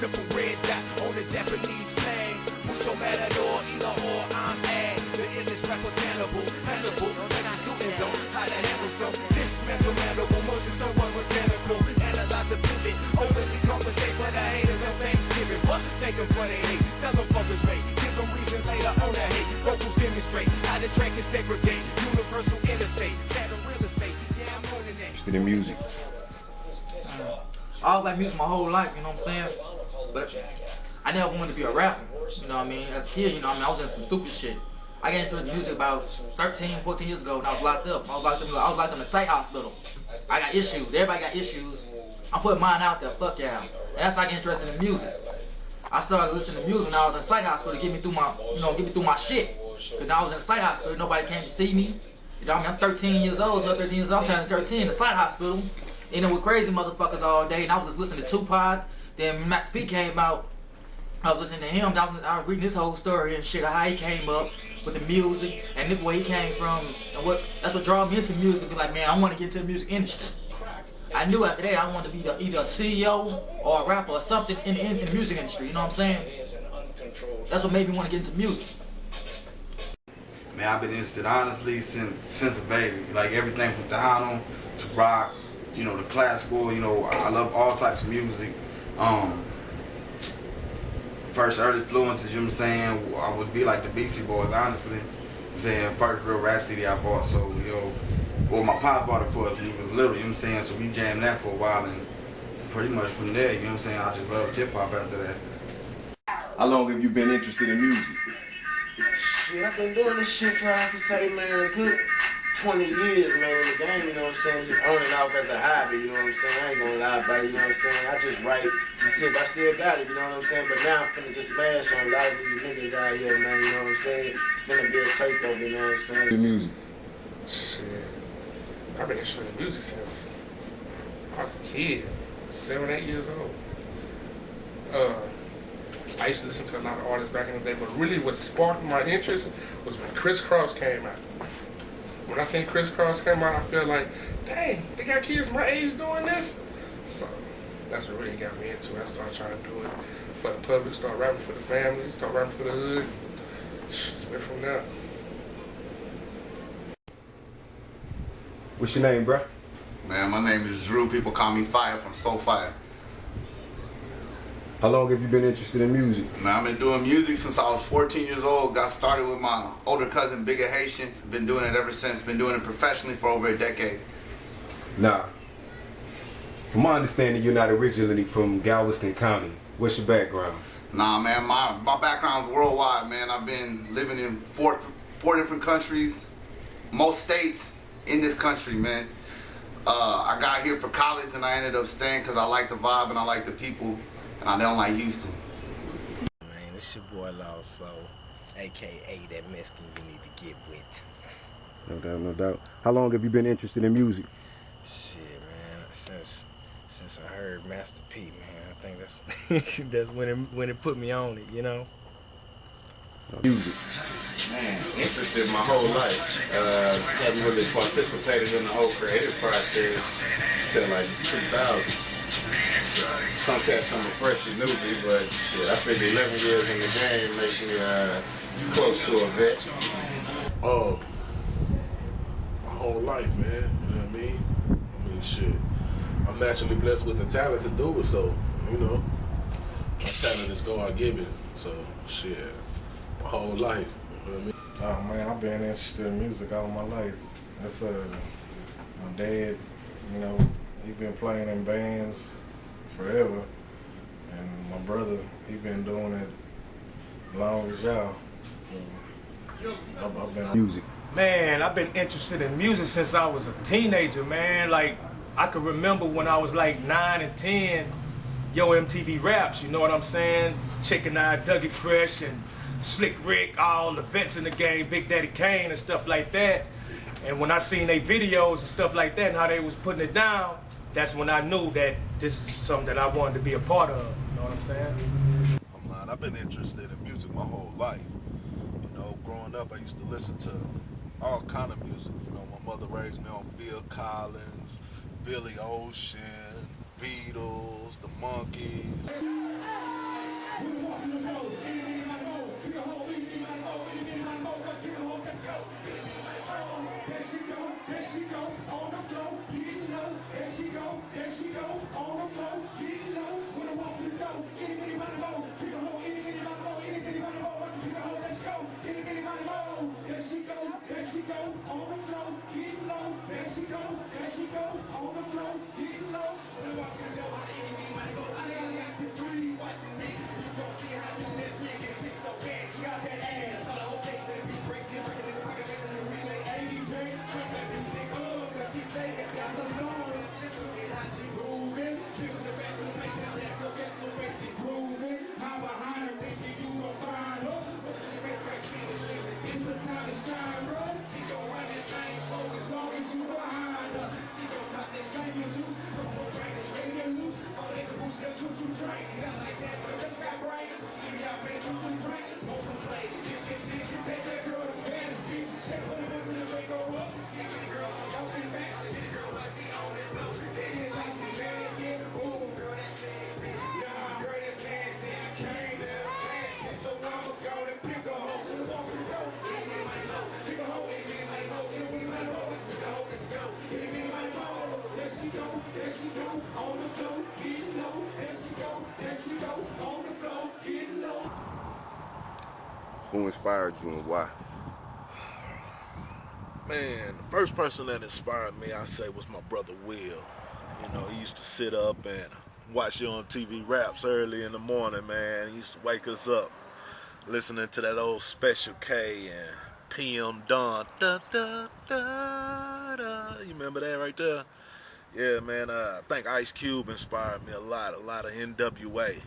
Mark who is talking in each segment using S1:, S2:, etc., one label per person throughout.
S1: Simple red dot on the Japanese flag. Mucho matador, either or I'm at. The illest rapper cannibal, Hannibal. Mention students on how to handle some dismantle mandible. Motion somewhat mechanical. Analyze the pivot, overly compensate for the haters on Thanksgiving. What? Take them for they hate. Tell them fuckers wait. Give them reasons later on the hate. Vocals demonstrate how the track is segregate. Universal interstate, shadow real estate. Yeah, I'm owning that.
S2: Interested in music?
S3: I always like music my whole life, you know what I'm saying? But I never wanted to be a rapper, you know what I mean? As a kid, you know what I mean? I was in some stupid shit. I got interested in music about 13, 14 years ago when I was locked up. I was locked in a tight hospital. I got issues. Everybody got issues. I'm putting mine out there, fuck y'all. And that's how I got interested in music. I started listening to music when I was in a psych hospital to get me through my shit. Cause I was in a psych hospital, nobody came to see me. You know what I mean? I'm 13 years old, so 13 years old, I'm turning 13 in a psych hospital. And then with crazy motherfuckers all day, and I was just listening to Tupac. Then when Master P came out, I was listening to him. I was reading his whole story and shit, how he came up with the music and where he came from, and that's what drew me into music. Be like, man, I want to get into the music industry. I knew after that I wanted to be either a CEO or a rapper or something in the music industry. You know what I'm saying? That's what made me want to get into music.
S2: Man, I've been interested honestly since a baby. Like everything from Tejano to rock, you know, the classical. You know, I love all types of music. First early influences, you know what I'm saying, I would be like the Beastie Boys, honestly. I'm saying first real rap CD I bought, so, you know, well, my pop bought it for us when he was little, you know what I'm saying, so we jammed that for a while, and pretty much from there, you know what I'm saying, I just loved hip-hop after that. How long have you been interested in music?
S4: Shit, I've been doing this shit for, I can say, man, a good 20 years, man, in the game, you know what I'm saying, just on and off as a hobby, you know what I'm saying, I ain't gonna lie about it, you know what I'm saying, I just write to see if I still got it, you know what I'm saying, but now I'm finna just smash on a lot of these niggas out here, man, you know what I'm saying, it's finna be a takeover, you know what I'm saying.
S2: The music?
S5: Shit, I've been interested in music since I was a kid, 7, 8 years old. I used to listen to a lot of artists back in the day, but really what sparked my interest was when Criss Cross came out. When I seen Criss Cross come out, I feel like, dang, they got kids my age doing this? So that's what really got me into it. I started trying to do it for the public, start rapping for the family, start rapping for the hood. Just went from there.
S2: What's your name, bruh?
S6: Man, my name is Drew. People call me Fire from Soul Fire.
S2: How long have you been interested in music?
S6: Man, I've been doing music since I was 14 years old. Got started with my older cousin, Bigger Haitian. Been doing it ever since. Been doing it professionally for over a decade.
S2: Nah. From my understanding, you're not originally from Galveston County. What's your background?
S6: Nah, man, my background's worldwide, man. I've been living in four different countries, most states in this country, man. I got here for college and I ended up staying because I like the vibe and I like the people. And I don't like Houston.
S4: Man, it's your boy Lost Soul, aka that Mexican you need to get with.
S2: No doubt, no doubt. How long have you been interested in music?
S4: Shit, man, since I heard Master P, man, I think that's when it put me on it, you know.
S2: Music.
S7: Man, interested my whole life. Hadn't really participated in the whole creative process until like 2000. Some cats I'm a freshie newbie, but shit, I figured 11 years in the game makes me close to a vet.
S5: My whole life, man, you know what I mean? I mean, shit, I'm naturally blessed with the talent to do it, so, you know, my talent is God-given, so, shit, my whole life, you know what I mean?
S8: Oh man, I've been interested in music all my life. That's my dad, you know, he been playing in bands forever, and my brother, he been doing it as long as y'all. So I've been
S2: music.
S9: Man, I've been interested in music since I was a teenager, man. Like, I can remember when I was like 9 and 10, Yo MTV Raps, you know what I'm saying? Checking out Dougie Fresh and Slick Rick, all the vets in the game, Big Daddy Kane and stuff like that. And when I seen their videos and stuff like that and how they was putting it down, that's when I knew that this is something that I wanted to be a part of, you know what I'm saying?
S10: I've been interested in music my whole life. You know, growing up I used to listen to all kind of music. You know, my mother raised me on Phil Collins, Billy Ocean, Beatles, the Monkees.
S7: Who inspired you and why?
S10: Man, the first person that inspired me, I say, was my brother Will. You know, he used to sit up and watch you on TV Raps early in the morning, man. He used to wake us up listening to that old Special K and PM Dawn. Da, da, da, da. You remember that right there? Yeah, man, I think Ice Cube inspired me a lot of NWA.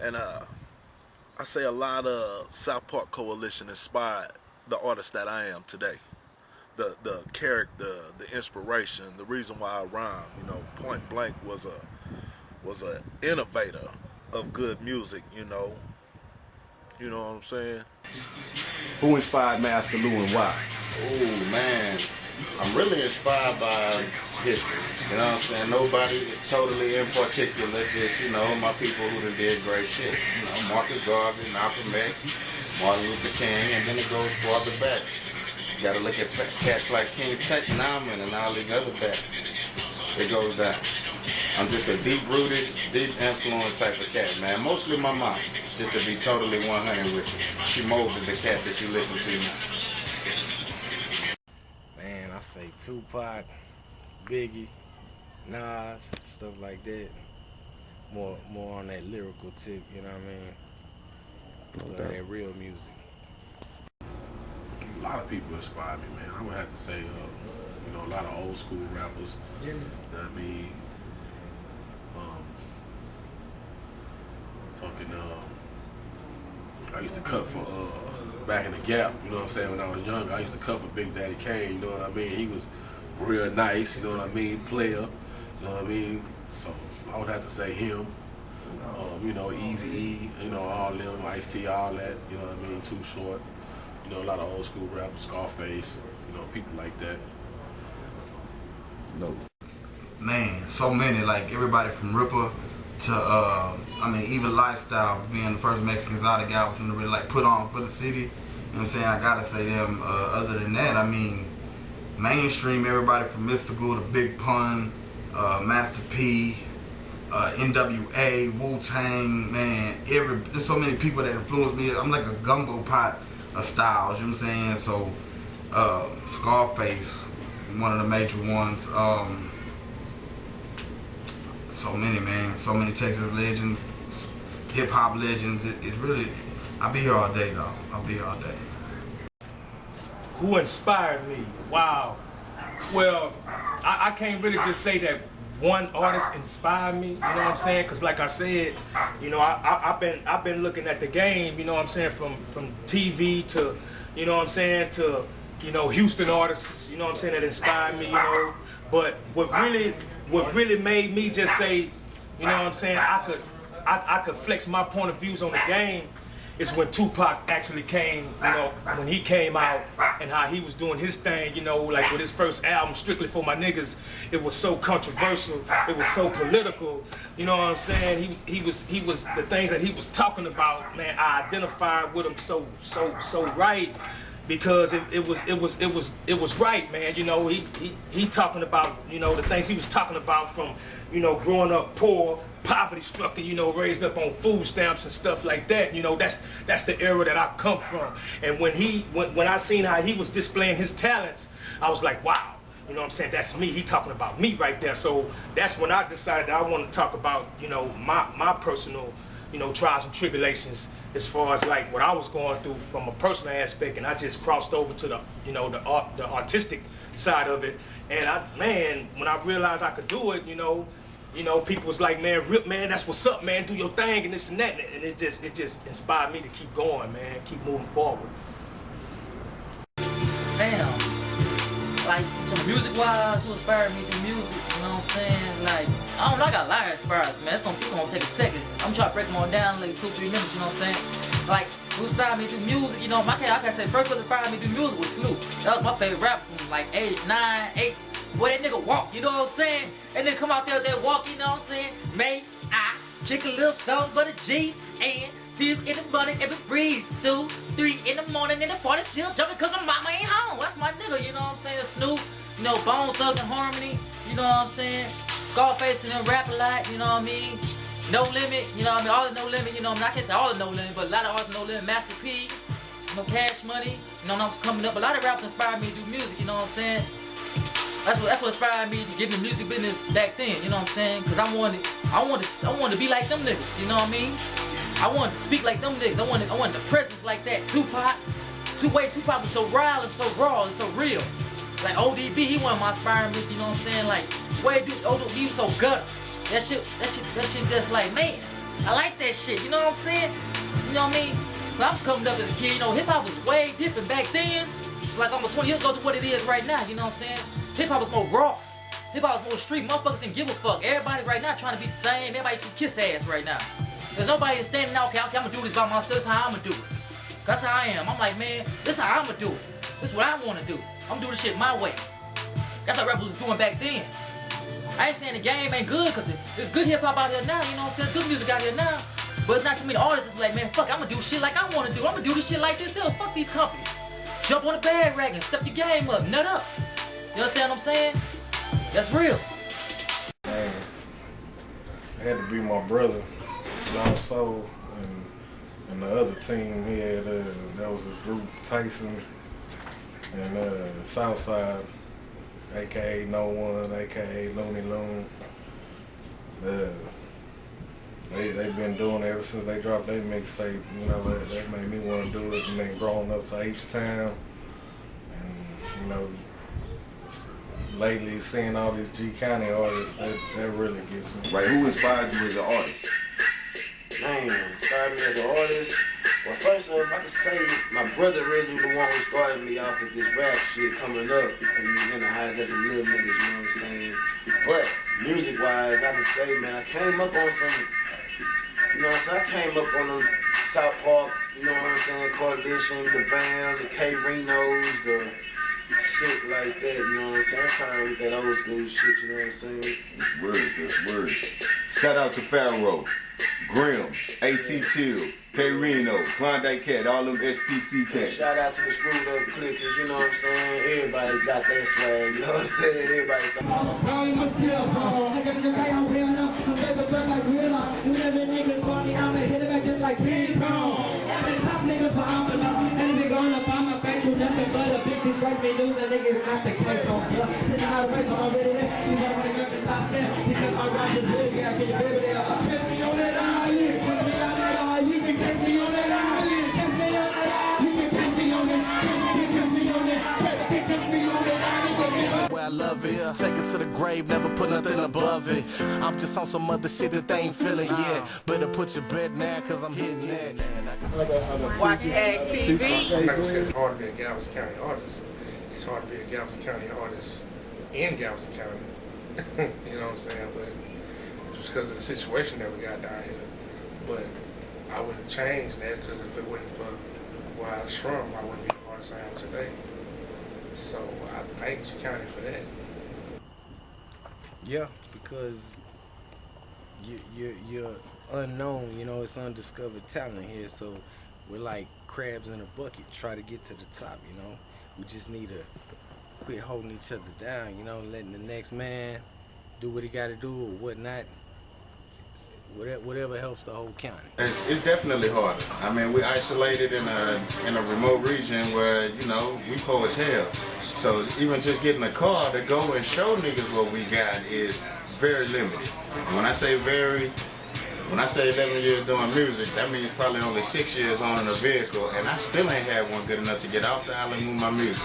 S10: And I say a lot of South Park Coalition inspired the artist that I am today. The character, the inspiration, the reason why I rhyme. You know, Point Blank was a innovator of good music. You know what I'm saying?
S11: Who inspired Master Lou and why?
S7: Oh man, I'm really inspired by history. You know what I'm saying? Nobody totally in particular, just, you know, my people who done did great shit. You know, Marcus Garvey, Malcolm X, Martin Luther King, and then it goes farther back. You gotta look at cats like King Tech Naaman and all these other bats. It goes down. I'm just a deep-rooted, deep influence type of cat, man. Mostly my mom, just to be totally 100 with you. She molded the cat that you listen to now.
S12: Man, I say Tupac, Biggie, Nas, stuff like that. More on that lyrical tip, you know what I mean? That real music.
S13: A lot of people inspire me, man. I would have to say, you know, a lot of old school rappers. Yeah. I mean, I used to cut for back in the Gap. You know what I'm saying? When I was younger, I used to cut for Big Daddy Kane. You know what I mean? He was real nice. You know what I mean? Player. You know what I mean? So I would have to say him. You know, Eazy-E. You know, all them, Ice-T, all that. You know what I mean? Too Short. You know, a lot of old school rappers, Scarface, you know, people like that.
S2: No. Man, so many, like everybody from Ripper to, I mean, even Lifestyle, being the first Mexicans out of Galveston to really like put on for the city. You know what I'm saying? I gotta say them. Other than that, I mean, mainstream, everybody from Mystical to Big Pun, Master P, NWA, Wu-Tang, man, there's so many people that influenced me. I'm like a gumbo pot of styles, you know what I'm saying? So, Scarface, one of the major ones. So many, man. So many Texas legends, hip-hop legends. It's really, I'll be here all day, though. I'll be here all day.
S9: Who inspired me? Wow. Well, I can't really just say that one artist inspired me, you know what I'm saying? Cause like I said, you know, I've been looking at the game, you know what I'm saying, from TV to, you know what I'm saying, to, you know, Houston artists, you know what I'm saying, that inspired me, you know. But what really made me just say, you know what I'm saying, I could flex my point of views on the game is when Tupac actually came, you know, when he came out and how he was doing his thing, you know, like with his first album, Strictly for My Niggas, it was so controversial, it was so political, you know what I'm saying? He was the things that he was talking about, man, I identified with him so right. Because it was right, man. You know, he talking about, you know, the things he was talking about from, you know, growing up poor, poverty stricken, you know, raised up on food stamps and stuff like that. You know, that's the era that I come from. And when I seen how he was displaying his talents, I was like, wow. You know what I'm saying? That's me. He talking about me right there. So that's when I decided that I want to talk about, you know, my personal, you know, trials and tribulations as far as like what I was going through from a personal aspect, and I just crossed over to the, you know, the artistic side of it. And man, when I realized I could do it, you know, people was like, man, Rip, man, that's what's up, man, do your thing and this and that, and it just inspired me to keep going, man, keep moving forward.
S3: Damn. Like, some music-wise, who inspired me through music, you know what I'm saying? Like, I don't know, I got a lot of inspires, man. It's gonna take a second. I'm trying to break them all down in like 2-3 minutes, you know what I'm saying? Like, who inspired me through music, you know, I can say first person inspired me through music was Snoop. That was my favorite rapper from like age 9, 8. Boy, that nigga walk, you know what I'm saying? And then come out there with that walk, you know what I'm saying? May I kick a little something but a G and deep in the money every breeze through 3 in the morning and the party still jumping cause my mama ain't home. That's my nigga, you know what I'm saying? Snoop, you know, Bone Thug and Harmony, you know what I'm saying? Scarface and them rap a lot, you know what I mean? No Limit, you know what I mean? All the No Limit, you know what I mean? I can't say all the No Limit, but a lot of artists No Limit, Master P, you know, Cash Money, you know, when I was coming up, a lot of raps inspired me to do music, you know what I'm saying? That's what inspired me to get in the music business back then, you know what I'm saying? Cause I wanted to be like them niggas, you know what I mean? I wanted to speak like them niggas. I wanted the presence like that. Tupac was so wild and so raw and so real. Like ODB, he one of my inspiring you know what I'm saying? Like ODB was so gutter. That shit just like, man, I like that shit, you know what I'm saying? You know what I mean? So I was coming up as a kid, you know, hip hop was way different back then. Like almost 20 years ago to what it is right now, you know what I'm saying? Hip hop was more raw. Hip hop was more street. Motherfuckers didn't give a fuck. Everybody right now trying to be the same. Everybody too kiss ass right now. There's nobody that's standing out, okay, I'm gonna do this by myself. This is how I'm gonna do it. That's how I am. I'm like, man, this is how I'm gonna do it. This is what I wanna do. I'm gonna do this shit my way. That's how rappers was doing back then. I ain't saying the game ain't good, cause there's good hip hop out here now, you know what I'm saying? There's good music out here now. But it's not too many artists that's like, man, fuck, I'm gonna do shit like I wanna do. I'm gonna do this shit like this here. Fuck these companies. Jump on the bandwagon, step your game up, nut up. You understand what I'm saying? That's real.
S8: Man, it had to be my brother, Long Soul, and the other team he had, that was his group, Tyson, and the Southside, aka No One, aka Looney Loon. They've been doing it ever since they dropped their mixtape. You know, that made me want to do it, and then growing up to H-Town, and you know, lately seeing all these G County artists, that really gets me.
S11: Right, who inspired you as an artist?
S4: Man, inspired me as an artist. Well, first off, I can say my brother really the one who started me off with this rap shit coming up. And he was in the highs as a little niggas, you know what I'm saying? But music-wise, I can say, man, I came up on some, you know what I'm saying? I came up on them South Park, you know what I'm saying? Coalition, the band, the K-Renos, the shit like that, you know what I'm saying? I'm trying with that old school shit, you know what I'm saying?
S11: That's word. Shout out to Pharaoh, Grim, AC Chill, K-Reno, Klondike Cat, all them SPC cats.
S4: Shout out to the Screwed Up Click, cause you know what I'm saying? Everybody got that swag, you know what I'm saying? Everybody's got
S1: I love it. Take a
S14: to the grave, never put nothing above it. I'm just on some other shit that they ain't feeling yet. Better put your bet now, cause I'm hitting that.
S15: Watch Ag TV.
S5: I'm not gonna say it's hard to be a Galveston County artist. It's hard to be a Galveston County artist in Galveston County. You know what I'm saying? But just because of the situation that we got down here. But I wouldn't change that, because if it wasn't for where I was from, I wouldn't be the artist I am today. So I thank you County for that.
S12: Yeah, because you're unknown, you know, it's undiscovered talent here, so we're like crabs in a bucket, try to get to the top, you know. We just need to quit holding each other down, you know, letting the next man do what he gotta do or whatnot. Whatever helps the whole county.
S11: It's definitely harder. I mean, we're isolated in a remote region where, you know, we poor as hell. So even just getting a car to go and show niggas what we got is very limited. And when I say 11 years doing music, that means probably only 6 years owning a vehicle, and I still ain't had one good enough to get out the island and move my music.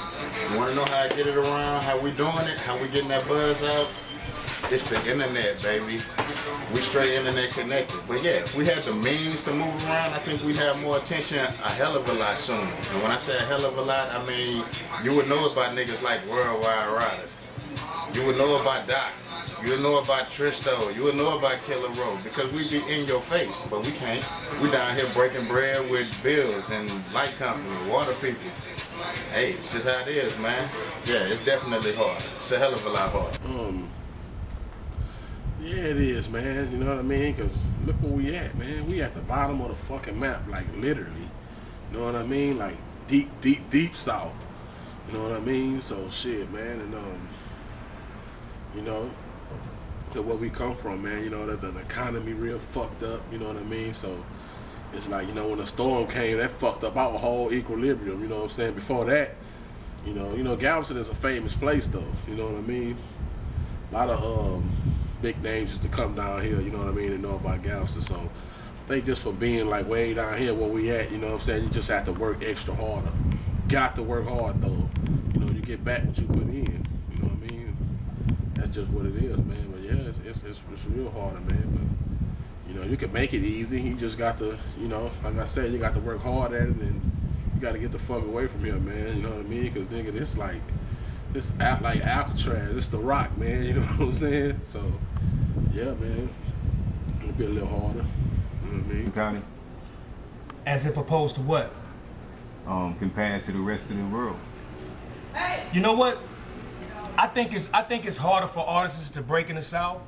S11: You wanna know how I get it around, how we doing it, how we getting that buzz out? It's the internet, baby. We straight internet connected. But yeah, if we had the means to move around, I think we'd have more attention a hell of a lot sooner. And when I say a hell of a lot, I mean, you would know about niggas like Worldwide Riders. You would know about Doc. You would know about Tristo. You would know about Killer Row, because we be in your face, but we can't. We down here breaking bread with bills and light company, water people. Hey, it's just how it is, man. Yeah, it's definitely hard. It's a hell of a lot harder.
S13: Yeah, it is, man. You know what I mean? Because look where we at, man. We at the bottom of the fucking map, like literally. You know what I mean? Like deep, deep, deep south. You know what I mean? So shit, man. And you know, to where we come from, man. You know, the economy real fucked up. You know what I mean? So it's like, you know, when the storm came, that fucked up our whole equilibrium. You know what I'm saying? Before that, you know, Galveston is a famous place, though. You know what I mean? A lot of big names used to come down here, you know what I mean, and know about Galveston. So I think just for being like way down here where we at, you know what I'm saying, you just have to work extra harder. Got to work hard though. You know, you get back what you put in. You know what I mean? That's just what it is, man. But yeah, it's real harder, man. But you know, you can make it easy. You just got to, you know, like I said, you got to work hard at it, and you got to get the fuck away from here, man. You know what I mean? Because nigga, this like like Alcatraz, it's the Rock, man, you know what I'm saying? So, yeah, man, it'll be a little harder, you know what I mean?
S11: County.
S9: As if opposed to what?
S11: Compared to the rest of the world.
S9: You know what? I think it's harder for artists to break in the South.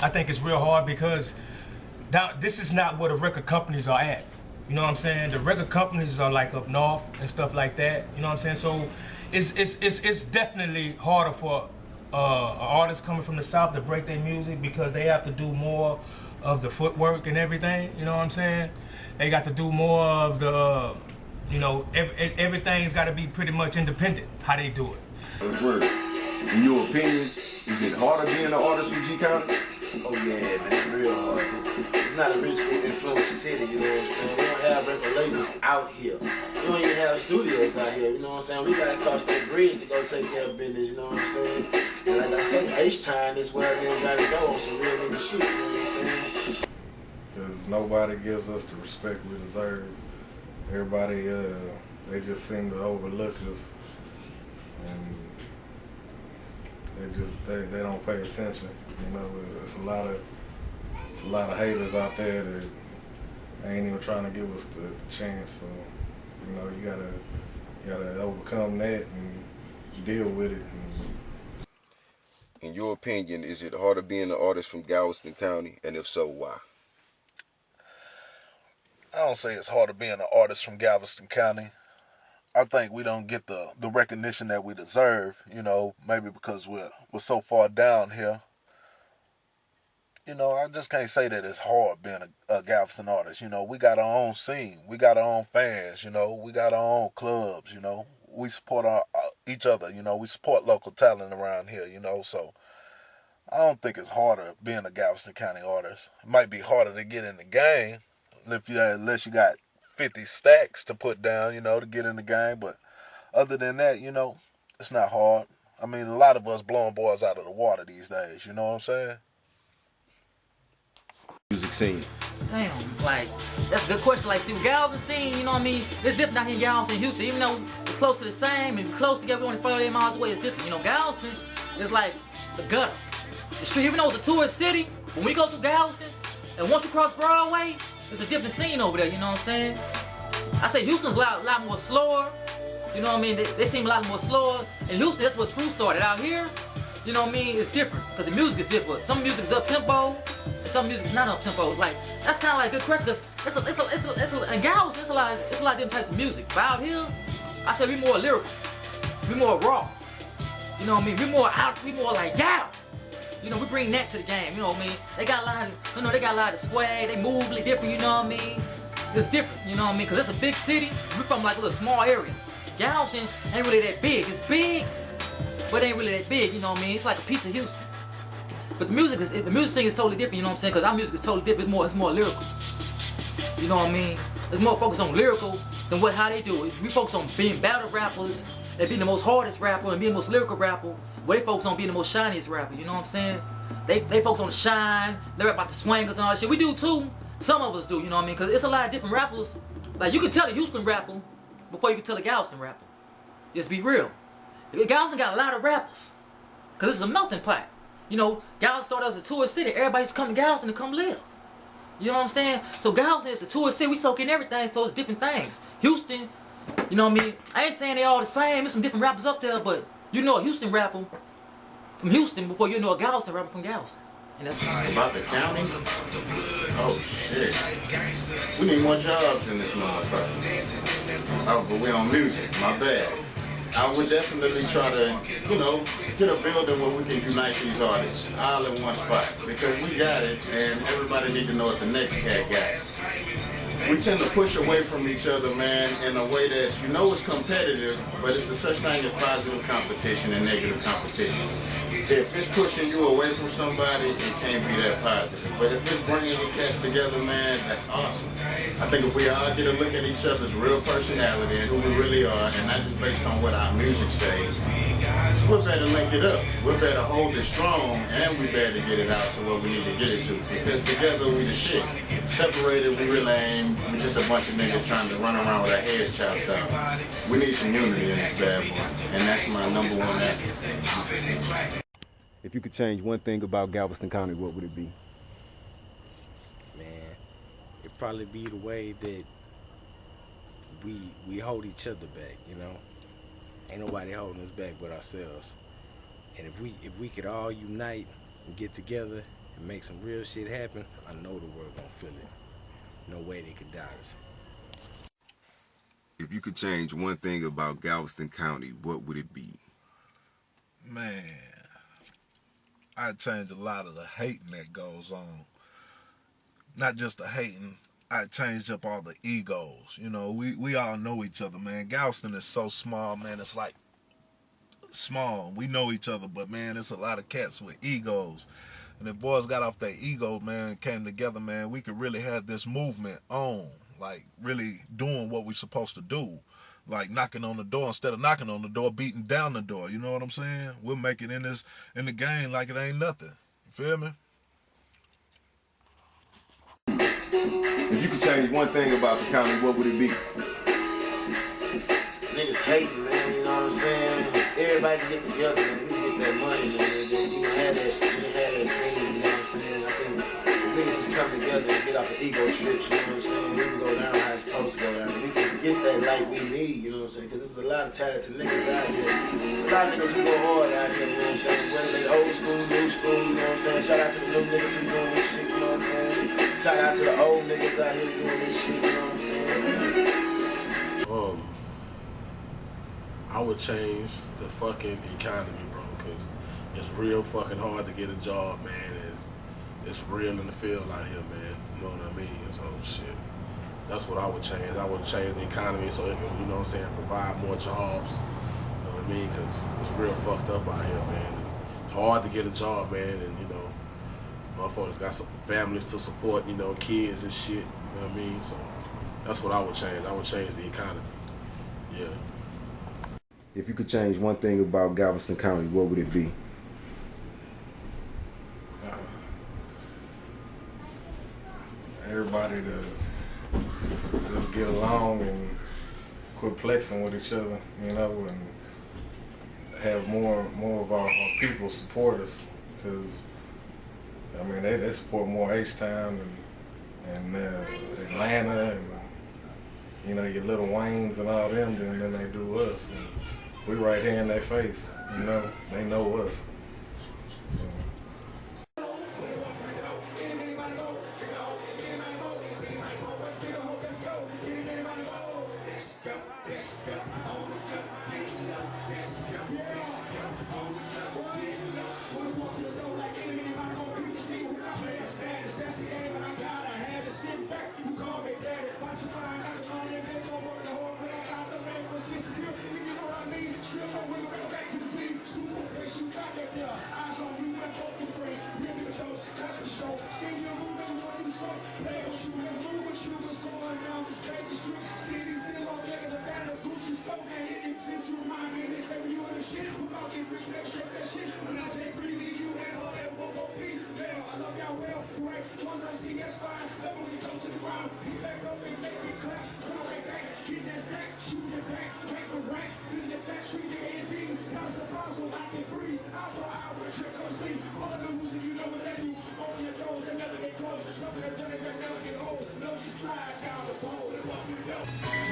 S9: I think it's real hard because now this is not where the record companies are at. You know what I'm saying? The record companies are like up north and stuff like that. You know what I'm saying? So it's definitely harder for artists coming from the South to break their music because they have to do more of the footwork and everything. You know what I'm saying? They got to do more of the, you know, everything's got to be pretty much independent how they do it.
S11: Word. In your opinion, is it harder being an artist from G County?
S4: Oh yeah, man, it's real hard. It's not a musical influenced city, you know what I'm saying? We don't have record labels out here. We don't even have studios out here, you know what I'm saying? We gotta cross that bridge to go take care of business, you know what I'm saying? And like I said, H-Time is where we gotta go on some real nigga shit, you know what I'm saying?
S8: Because nobody gives us the respect we deserve. Everybody, they just seem to overlook us. And they don't pay attention. You know, it's a lot of haters out there that ain't even trying to give us the chance. So, you know, you gotta overcome that and deal with it.
S11: In your opinion, is it harder being an artist from Galveston County, and if so, why?
S10: I don't say it's harder being an artist from Galveston County. I think we don't get the recognition that we deserve, you know, maybe because we're so far down here. You know, I just can't say that it's hard being a Galveston artist. You know, we got our own scene. We got our own fans, you know. We got our own clubs, you know. We support each other, you know. We support local talent around here, you know. So I don't think it's harder being a Galveston County artist. It might be harder to get in the game unless you got 50 stacks to put down, you know, to get in the game. But other than that, you know, it's not hard. I mean, a lot of us blowing boys out of the water these days, you know what I'm saying?
S16: Music scene.
S3: Damn, like, that's a good question. Like, see, with Galveston scene, you know what I mean? It's different out here in Galveston and Houston. Even though it's close to the same and close together, we're only 48 miles away, it's different. You know, Galveston is like the gutter. The street, even though it's a tourist city, when we go through Galveston, and once you cross Broadway, it's a different scene over there, you know what I'm saying? I say Houston's a lot more slower. You know what I mean? They seem a lot more slower. In Houston, that's where screw started. Out here, you know what I mean? It's different, because the music is different. Some music is up-tempo, and some music is not up-tempo. Like, that's kind of like a good question, because in Galveston, it's a lot of different types of music. But out here, I say we more lyrical. We more raw. You know what I mean? We more like, yeah! You know, we bring that to the game, you know what I mean? They got a lot of, you know, they got a lot of swag, they move a little different, you know what I mean? It's different, you know what I mean? Because it's a big city, we're from like a little small area. Galveston ain't really that big. It's big, but it ain't really that big, you know what I mean? It's like a piece of Houston. But the music scene is totally different, you know what I'm saying? Because our music is totally different, it's more lyrical. You know what I mean? It's more focused on lyrical than how they do it. We focus on being battle rappers, and being the most hardest rapper, and being the most lyrical rapper. Where they focus on being the most shiniest rapper, you know what I'm saying? They focus on the shine, they rap about the swangers and all that shit. We do too, some of us do, you know what I mean? Because it's a lot of different rappers. Like, you can tell a Houston rapper before you can tell a Galveston rapper. Just be real. Galveston got a lot of rappers, because it's a melting pot. You know, Galveston started as a tourist city. Everybody used to come to Galveston to come live. You know what I'm saying? So Galveston is a tourist city. We soak in everything, so it's different things. Houston, you know what I mean? I ain't saying they all the same. There's some different rappers up there, but you know a Houston rapper from Houston before you know a Galveston rapper from Galveston. And that's
S11: about the county? Oh shit. We need more jobs in this motherfucker. Oh, but we on music, my bad. I would definitely try to, you know, get a building where we can unite these artists all in one spot. Because we got it, and everybody need to know what the next cat got. We tend to push away from each other, man, in a way that's, you know, it's competitive, but it's a such thing as positive competition and negative competition. If it's pushing you away from somebody, it can't be that positive. But if it's bringing you cats together, man, that's awesome. I think if we all get a look at each other's real personality and who we really are, and not just based on what our music says, we're better link it up. We're better hold it strong, and we better get it out to where we need to get it to. Because together we the shit. Separated, we really ain't. We just a bunch of niggas trying to run around with our heads chopped off. We need some unity in this bad boy, and that's my #1 answer.
S16: If you could change one thing about Galveston County, what would it be?
S12: Man, it'd probably be the way that we hold each other back, you know? Ain't nobody holding us back but ourselves. And if we could all unite and get together and make some real shit happen, I know the world gonna feel it. No way they could doubt us.
S17: If you could change one thing about Galveston County, what would it be?
S10: Man, I'd change a lot of the hating that goes on. Not just the hating, I'd change up all the egos. You know, we all know each other, man. Galveston is so small, man. It's like small. We know each other, but man, it's a lot of cats with egos. And if boys got off their ego, man, and came together, man, we could really have this movement on, like really doing what we're supposed to do. Like knocking on the door instead of knocking on the door, beating down the door. You know what I'm saying? We'll make it in the game like it ain't nothing. You feel me?
S17: If you could change one thing about the county, what would it be?
S4: Niggas hating, man, you know what I'm saying? If everybody can get together, man, we can get that money, man. You can have that scene, you know what I'm saying? I think if niggas just come together and get off the ego trips, you know what I'm saying? We can go down how it's supposed to go down. We can get that light we need, you know what I'm saying? Because there's a lot of talented niggas out here. There's a lot of niggas who go hard out here, you know what I'm saying? Whether they old school, new school, you know what I'm saying? Shout out to the new niggas who doing this shit, you know what I'm saying? Shout out to the old niggas out here doing this shit, you know what I'm saying?
S13: I would change the fucking economy, bro, because it's real fucking hard to get a job, man, and it's real in the field out here, man. You know what I mean? So, shit. That's what I would change. I would change the economy so it can, you know what I'm saying, provide more jobs. You know what I mean? Because it's real fucked up out here, man. It's hard to get a job, man, and, you know, motherfuckers got some families to support, you know, kids and shit. You know what I mean? So that's what I would change. I would change the economy. Yeah.
S17: If you could change one thing about Galveston County, what would it be?
S8: Everybody to just get along and quit flexing with each other, you know, and have more of our people support us, because I mean they support more H-Town and Atlanta and you know your Little Waynes and all them than they do us. And we right here in their face, you know, they know us. So.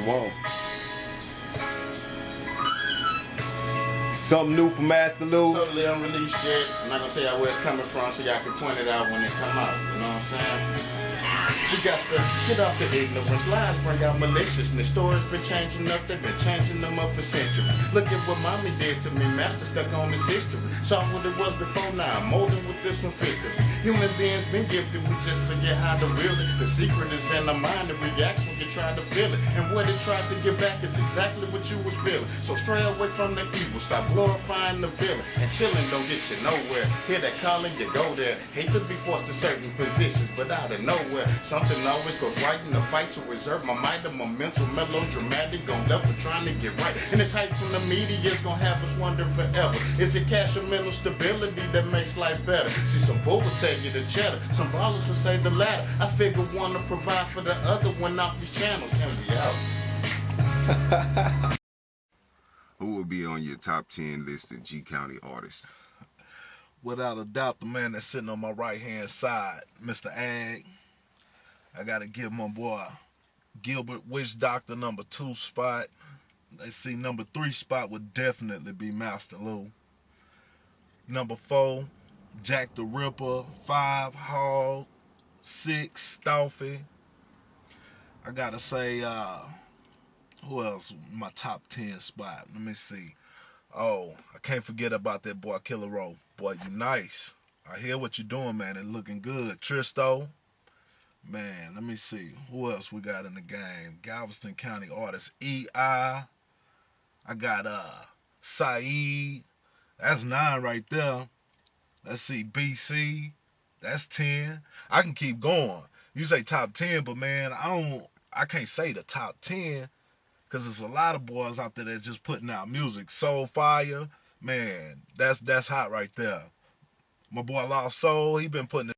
S17: Whoa. Something new from Master Lou.
S11: Totally unreleased yet. I'm not gonna tell y'all where it's coming from so y'all can point it out when it come out. You know what I'm saying? We got to get off the ignorance. Lies bring out maliciousness. Stories been changing up, they've been changing them up for centuries. Look at what mommy did to me. Master stuck on his history. Saw what it was before now. I'm molding with this one fisted. Human beings been gifted, we just forget how to wield it. The secret is in the mind, it reacts when you try to feel it. And what it tries to give back is exactly what you was feeling. So stray away from the evil, stop glorifying the villain. And chilling don't get you nowhere. Hear that calling, you go there. Hate to be forced to certain positions, but out of nowhere, something always goes right in the fight to reserve my mind and my mental melodramatic. Gon' level trying to get right. And this hype from the media is gonna have us wonder forever. Is it cash or mental stability that makes life better? See, some bull will tell you the cheddar, some ballers will say the latter. I figure one to provide for the other one off these channels, and we out.
S17: Who will be on your top 10 list of G County artists?
S10: Without a doubt, the man that's sitting on my right-hand side, Mr. Ag. I got to give my boy Gilbert Witch Doctor #2 spot. Let's see, #3 spot would definitely be Master Lou. #4, Jack the Ripper. 5, Hog. 6, Stauffer. I got to say, who else? My top 10 spot. Let me see. Oh, I can't forget about that boy Killer Row. Boy, you nice. I hear what you're doing, man. It looking good. Tristo. Man, let me see. Who else we got in the game? Galveston County artist E.I. I got Saeed. That's 9 right there. Let's see, BC. That's 10. I can keep going. You say top 10, but man, I can't say the top 10 because there's a lot of boys out there that's just putting out music. Soul Fire, man, that's hot right there. My boy Lost Soul, he been putting